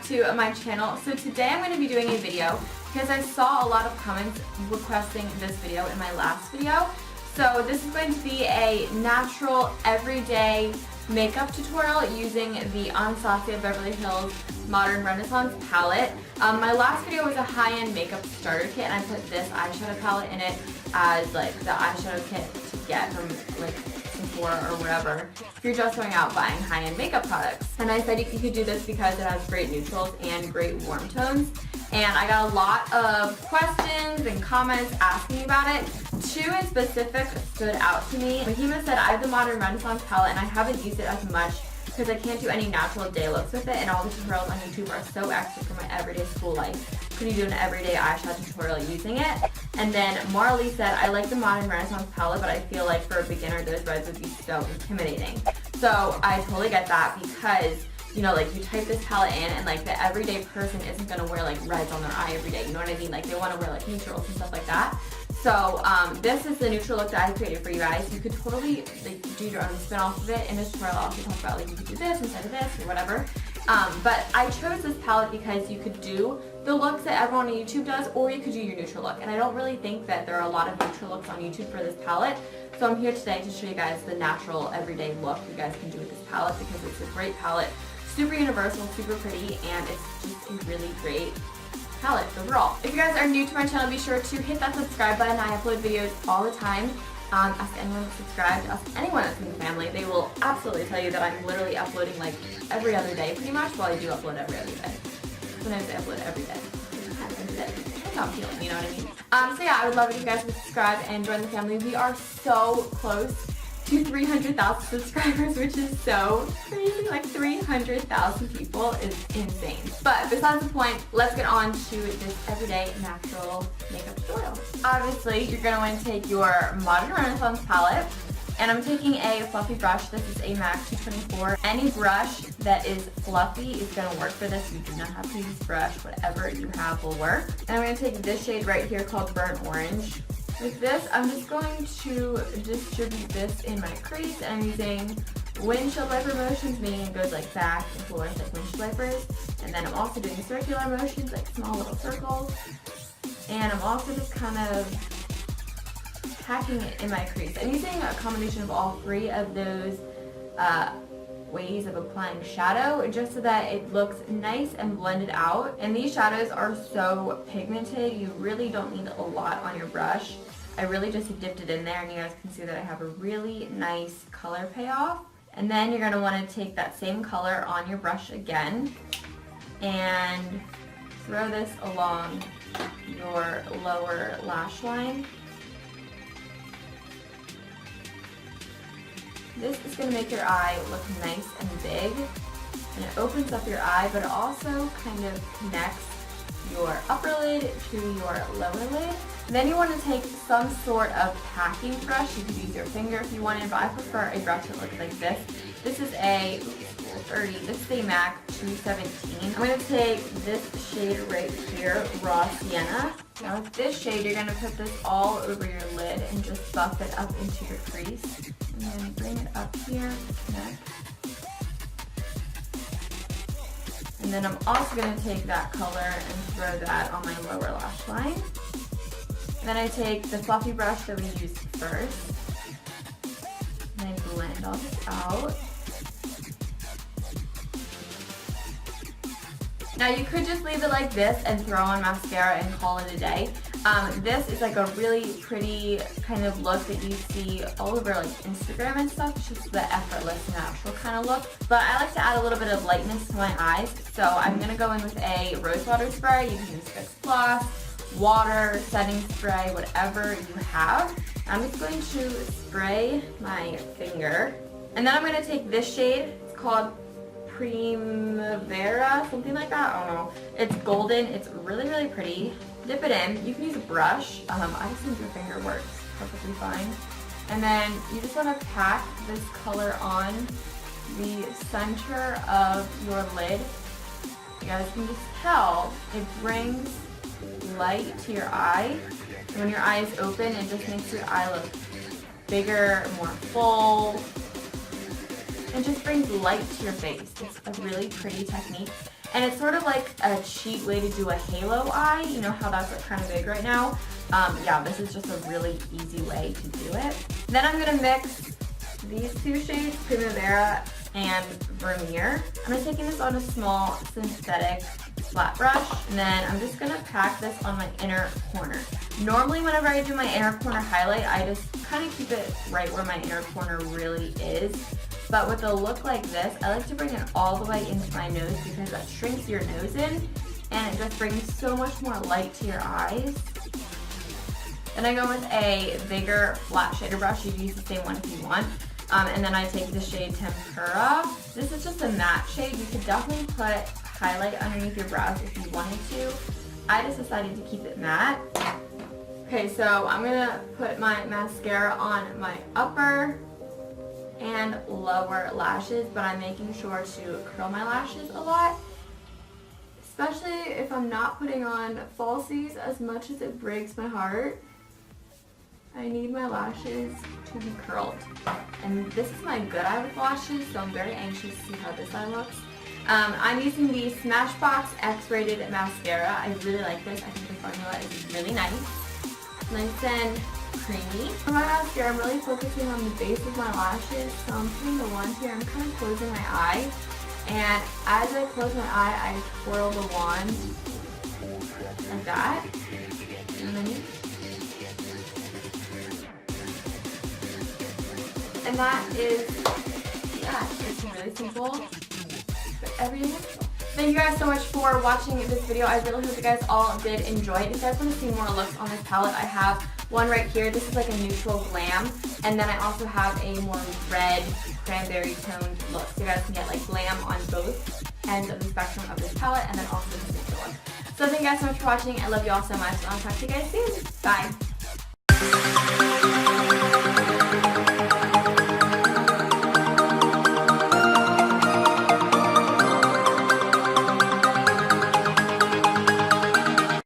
to my channel. So today I'm going to be doing a video because I saw a lot of comments requesting this video in my last video. So this is going to be a natural everyday makeup tutorial using the Anastasia Beverly Hills Modern Renaissance palette. My last video was a high-end makeup starter kit, and I put this eyeshadow palette in it as like the eyeshadow kit to get from like Sephora or whatever if you're just going out buying high-end makeup products. And I said you could do this because it has great neutrals and great warm tones. And I got a lot of questions and comments asking about it. Two in specific stood out to me. Mahima said, I have the Modern Renaissance palette and I haven't used it as much because I can't do any natural day looks with it, and all the tutorials on YouTube are so extra for my everyday school life. Could you do an everyday eyeshadow tutorial using it? And then Marley said, I like the Modern Renaissance palette, but I feel like for a beginner those reds would be so intimidating. So I totally get that because, you know, like you type this palette in and like the everyday person isn't gonna wear like reds on their eye every day, you know what I mean? Like they wanna wear like neutrals and stuff like that. So this is the neutral look that I created for you guys. You could totally like do your own spin off of it. In this tutorial I'll also talk about like you could do this instead of this or whatever. But I chose this palette because you could do the looks that everyone on YouTube does, or you could do your neutral look. And I don't really think that there are a lot of neutral looks on YouTube for this palette. So I'm here today to show you guys the natural everyday look you guys can do with this palette because it's a great palette. Super universal, super pretty, and it's just a really great palette overall. If you guys are new to my channel, be sure to hit that subscribe button. I upload videos all the time. Ask anyone to subscribe, ask anyone that's in the family. They will absolutely tell you that I'm literally uploading like every other day pretty much. Well, I do upload every other day. Sometimes I upload every day. That's how I'm feeling, you know what I mean? So yeah, I would love it if you guys would subscribe and join the family. We are so close to 300,000 subscribers, which is so crazy. Like 300,000 people is insane. But besides the point, let's get on to this everyday natural makeup tutorial. Obviously, you're gonna want to take your Modern Renaissance palette, and I'm taking a fluffy brush. This is a MAC 224. Any brush that is fluffy is gonna work for this. You do not have to use brush. Whatever you have will work. And I'm gonna take this shade right here called Burnt Orange. With this, I'm just going to distribute this in my crease, and I'm using windshield wiper motions, meaning it goes like back and forth like windshield wipers. And then I'm also doing circular motions, like small little circles. And I'm also just kind of packing it in my crease. I'm using a combination of all three of those ways of applying shadow just so that it looks nice and blended out. And these shadows are so pigmented, you really don't need a lot on your brush. I really just dipped it in there, and you guys can see that I have a really nice color payoff. And then you're going to want to take that same color on your brush again and throw this along your lower lash line. This is going to make your eye look nice and big, and it opens up your eye, but it also kind of connects your upper lid to your lower lid. And then you want to take some sort of packing brush. You could use your finger if you wanted, but I prefer a brush that looks like this. This is a 30. This is a MAC 217. I'm going to take this shade right here, Raw Sienna. Now with this shade, you're going to put this all over your lid and just buff it up into your crease. And then bring it up here to connect. And then I'm also going to take that color and throw that on my lower lash line. And then I take the fluffy brush that we used first, and I blend all this out. Now you could just leave it like this and throw on mascara and call it a day. This is like a really pretty kind of look that you see all over like Instagram and stuff. It's just the effortless, natural kind of look. But I like to add a little bit of lightness to my eyes. So I'm going to go in with a rose water spray. You can use Fix Plus, water, setting spray, whatever you have. I'm just going to spray my finger. And then I'm going to take this shade. It's called Primavera, something like that. I don't know. It's golden. It's really, really pretty. Dip it in. You can use a brush. I just think your finger works perfectly fine. And then you just want to pack this color on the center of your lid. You guys can just tell it brings light to your eye. And when your eye is open, it just makes your eye look bigger, more full. It just brings light to your face. It's a really pretty technique. And it's sort of like a cheat way to do a halo eye. You know how that's like kind of big right now? Yeah, this is just a really easy way to do it. Then I'm gonna mix these two shades, Primavera and Vermeer. I'm just taking this on a small synthetic flat brush, and then I'm just gonna pack this on my inner corner. Normally whenever I do my inner corner highlight, I just kind of keep it right where my inner corner really is. But with a look like this, I like to bring it all the way into my nose because that shrinks your nose in and it just brings so much more light to your eyes. Then I go with a bigger flat shader brush. You can use the same one if you want. And then I take the shade Tempera. This is just a matte shade. You could definitely put highlight underneath your brows if you wanted to. I just decided to keep it matte. Okay, so I'm gonna put my mascara on my upper and lower lashes, but I'm making sure to curl my lashes a lot, especially if I'm not putting on falsies. As much as it breaks my heart, I need my lashes to be curled. And this is my good eye with lashes, so I'm very anxious to see how this eye looks. I'm using the Smashbox X-Rated Mascara. I really like this. I think the formula is really nice and creamy. For my mascara, I'm really focusing on the base of my lashes, so I'm putting the wand here. I'm kind of closing my eye, and as I close my eye, I twirl the wand like that, and that is that. It's really simple, but everything is simple. Thank you guys so much for watching this video. I really hope you guys all did enjoy it. If you guys want to see more looks on this palette, I have one right here. This is like a neutral glam. And then I also have a more red cranberry toned look. So you guys can get like glam on both ends of the spectrum of this palette, and then also this neutral look. So thank you guys so much for watching. I love you all so much. I'll talk to you guys soon. Bye.